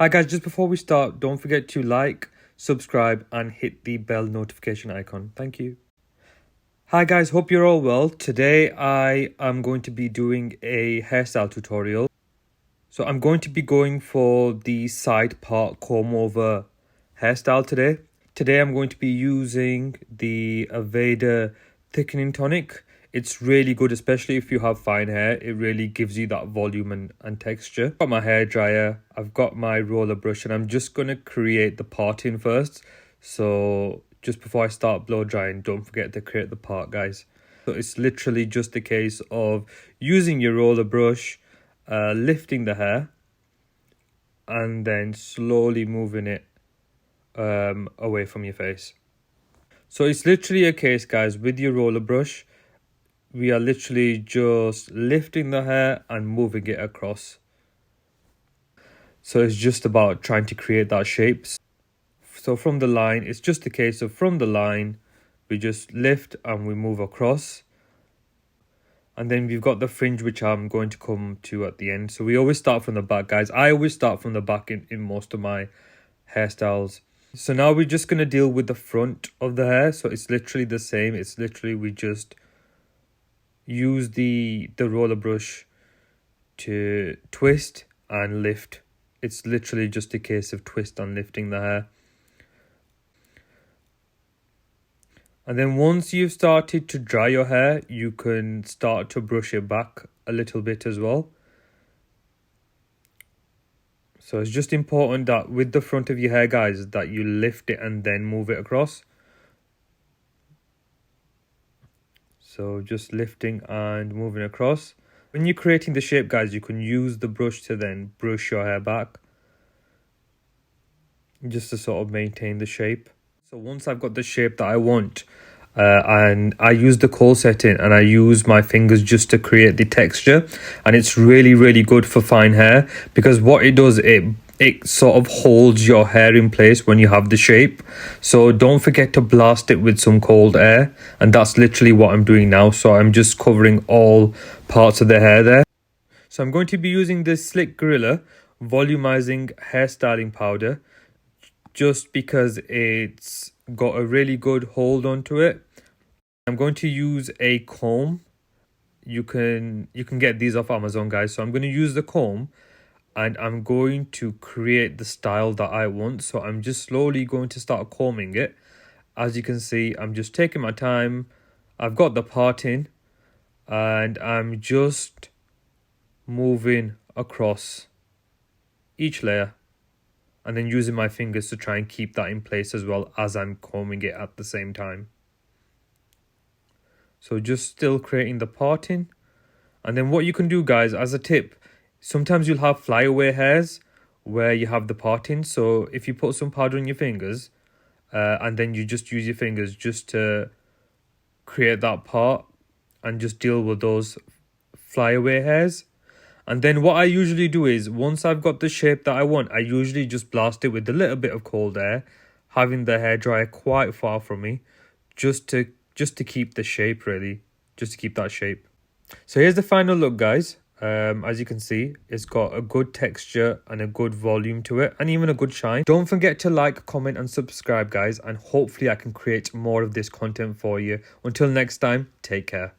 Hi guys, just before we start, don't forget to like, subscribe and hit the bell notification icon. Thank you. Hi guys, hope you're all well. Today I am going to be doing a hairstyle tutorial. So I'm going to be going for the side part comb over hairstyle today. Today I'm going to be using the Aveda thickening tonic. It's really good, especially if you have fine hair. It really gives you that volume and texture. I've got my hair dryer, I've got my roller brush, and I'm just going to create the parting first. So just before I start blow drying, don't forget to create the part, guys. So it's literally just a case of using your roller brush, lifting the hair, and then slowly moving it away from your face. So it's literally a case, guys, with your roller brush, we are literally just lifting the hair and moving it across. So it's just about trying to create that shape. So from the line, it's just a case of from the line, we just lift and we move across. And then we've got the fringe, which I'm going to come to at the end. So we always start from the back, guys. I always start from the back in most of my hairstyles. So now we're just going to deal with the front of the hair. So it's literally the same. It's literally, we just use the roller brush to twist and lift. It's literally just a case of twist and lifting the hair. And then once you've started to dry your hair, you can start to brush it back a little bit as well. So it's just important that with the front of your hair, guys, that you lift it and then move it across. So just lifting and moving across. When you're creating the shape, guys, you can use the brush to then brush your hair back, just to sort of maintain the shape. So once I've got the shape that I want, and I use the kohl setting and I use my fingers just to create the texture, and it's really good for fine hair, because what it does, it sort of holds your hair in place when you have the shape. So don't forget to blast it with some cold air, and that's literally what I'm doing now. So I'm just covering all parts of the hair there. So I'm going to be using this Slick Gorilla volumizing hairstyling powder, just because it's got a really good hold onto it. I'm going to use a comb. You can get these off Amazon, guys. So I'm going to use the comb and I'm going to create the style that I want. So I'm just slowly going to start combing it. As you can see, I'm just taking my time. I've got the parting and I'm just moving across each layer, and then using my fingers to try and keep that in place as well as I'm combing it at the same time. So just still creating the parting. And then what you can do, guys, as a tip, sometimes you'll have flyaway hairs where you have the parting. So if you put some powder on your fingers, and then you just use your fingers just to create that part and just deal with those flyaway hairs. And then what I usually do is, once I've got the shape that I want, I usually just blast it with a little bit of cold air, having the hairdryer quite far from me, just to keep the shape, really, just to keep that shape. So here's the final look, guys. As you can see, it's got a good texture and a good volume to it, and even a good shine. Don't forget to like, comment and subscribe, guys, and hopefully I can create more of this content for you. Until next time, take care.